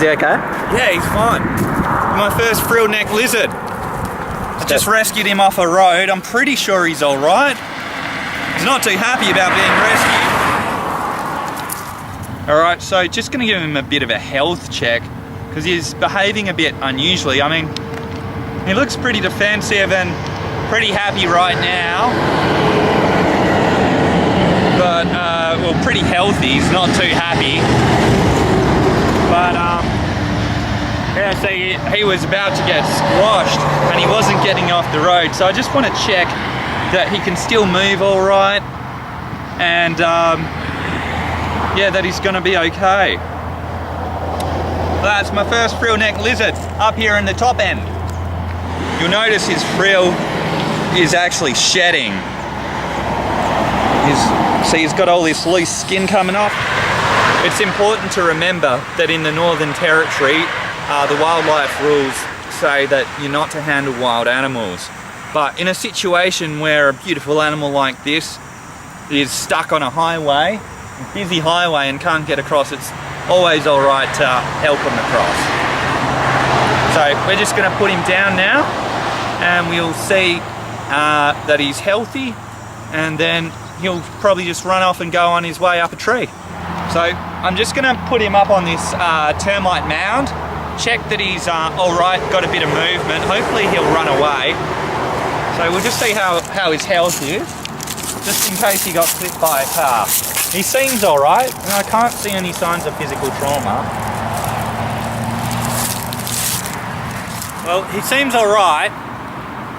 Is he okay? Yeah, he's fine. My first frilled neck lizard. I just rescued him off a road. I'm pretty sure he's all right. He's not too happy about being rescued. All right, so just gonna give him a bit of a health check because he's behaving a bit unusually. I mean, he looks pretty defensive and pretty happy right now. But, well, pretty healthy. He's not too happy. But, yeah, so he was about to get squashed and he wasn't getting off the road. So I just want to check that he can still move all right and, yeah, that he's going to be okay. That's my first frill neck lizard up here in the top end. You'll notice his frill is actually shedding. See, he's got all this loose skin coming off. It's important to remember that in the Northern Territory, the wildlife rules say that you're not to handle wild animals. But in a situation where a beautiful animal like this is stuck on a highway, a busy highway, and can't get across, it's always all right to help him across. So we're just going to put him down now, and we'll see that he's healthy, and then he'll probably just run off and go on his way up a tree. So I'm just going to put him up on this termite mound, check that he's all right, got a bit of movement. Hopefully he'll run away. So we'll just see how his health is, just in case he got clipped by a car. He seems all right, and I can't see any signs of physical trauma. Well, he seems all right.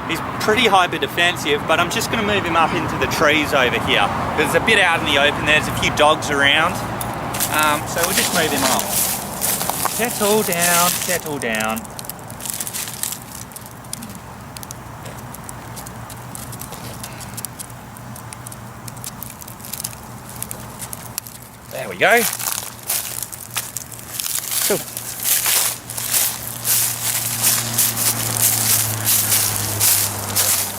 He's pretty hyper defensive, but I'm just going to move him up into the trees over here. There's a bit out in the open, there's a few dogs around. So we'll just move him up. Settle down, settle down. There we go. Cool.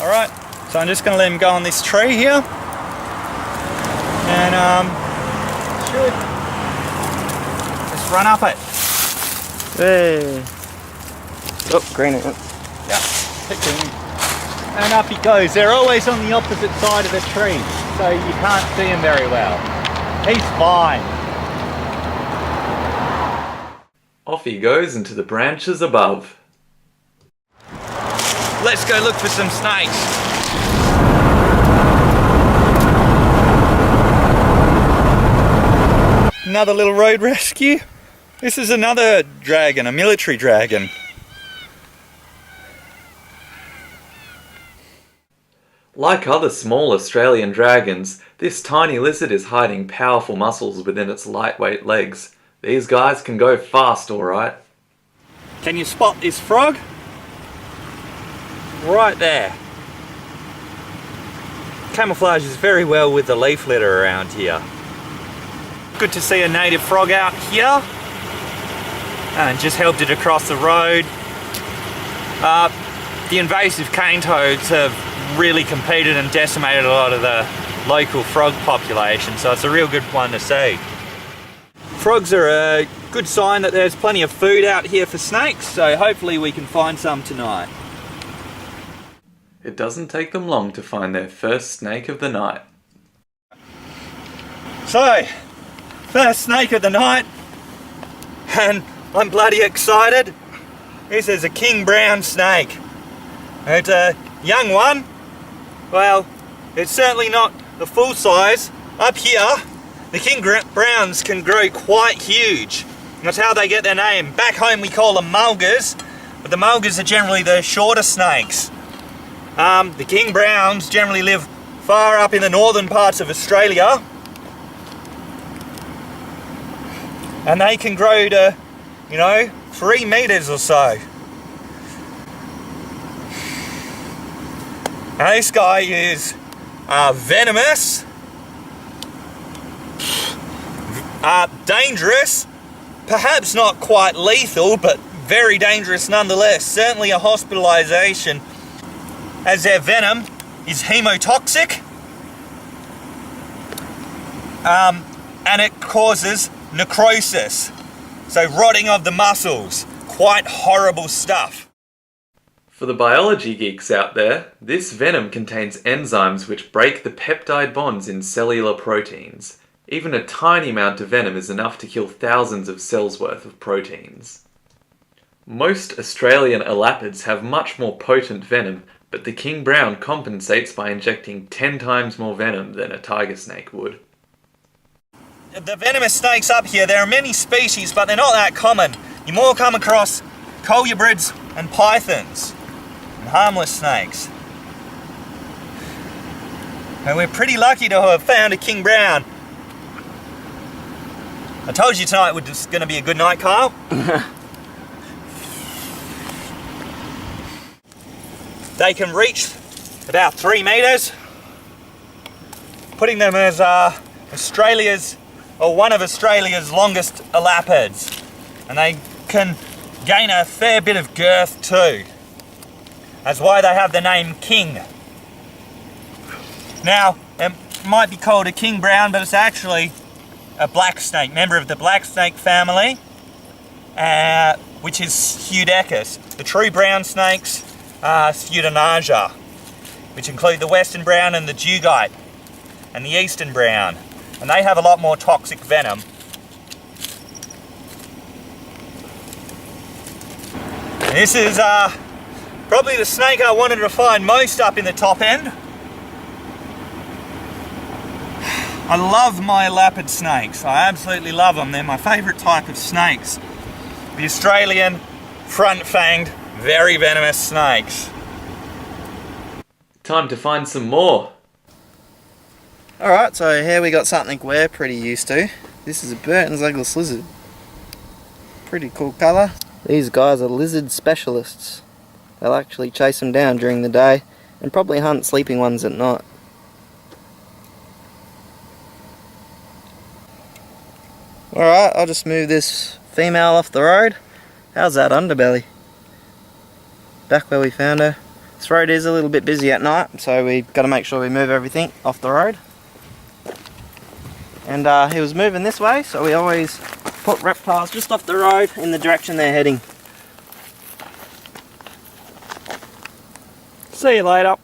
Alright, so I'm just going to let him go on this tree here. And should just run up it. Hey. Oh, green. Yeah, keep going. And up he goes. They're always on the opposite side of the tree, so you can't see him very well. He's fine. Off he goes into the branches above. Let's go look for some snakes. Another little road rescue. This is another dragon, a military dragon. Like other small Australian dragons, this tiny lizard is hiding powerful muscles within its lightweight legs. These guys can go fast, alright. Can you spot this frog? Right there. Camouflages very well with the leaf litter around here. Good to see a native frog out here. And just helped it across the road. The invasive cane toads have really competed and decimated a lot of the local frog population, so it's a real good one to see. Frogs are a good sign that there's plenty of food out here for snakes, so hopefully we can find some tonight. It doesn't take them long to find their first snake of the night. So, first snake of the night, and I'm bloody excited. This is a king brown snake. It's a young one. Well, it's certainly not the full size. Up here, the king browns can grow quite huge. That's how they get their name. Back home we call them mulgas, but the mulgas are generally the shorter snakes. The king browns generally live far up in the northern parts of Australia. And they can grow to, 3 meters or so. Now this guy is venomous, dangerous, perhaps not quite lethal, but very dangerous nonetheless. Certainly a hospitalization, as their venom is hemotoxic, and it causes necrosis. So rotting of the muscles, quite horrible stuff. For the biology geeks out there, this venom contains enzymes which break the peptide bonds in cellular proteins. Even a tiny amount of venom is enough to kill thousands of cells worth of proteins. Most Australian elapids have much more potent venom, but the king brown compensates by injecting 10 times more venom than a tiger snake would. The venomous snakes up here, there are many species, but they're not that common. You more come across colubrids and pythons, and harmless snakes. And we're pretty lucky to have found a king brown. I told you tonight was going to be a good night, Kyle. They can reach about 3 metres, putting them as one of Australia's longest elapids, and they can gain a fair bit of girth too. That's why they have the name king. Now, it might be called a king brown, but it's actually a black snake, member of the black snake family, which is Pseudechus. The true brown snakes are Pseudonarja, which include the western brown and the dugite, and the eastern brown. And they have a lot more toxic venom. This is probably the snake I wanted to find most up in the top end. I love my elapid snakes. I absolutely love them. They're my favourite type of snakes. The Australian front-fanged, very venomous snakes. Time to find some more. Alright, so here we got something we're pretty used to. This is a Burton's legless lizard. Pretty cool colour. These guys are lizard specialists. They'll actually chase them down during the day and probably hunt sleeping ones at night. Alright, I'll just move this female off the road. How's that underbelly? Back where we found her. This road is a little bit busy at night, so we've got to make sure we move everything off the road. And he was moving this way, so we always put reptiles just off the road in the direction they're heading. See you later.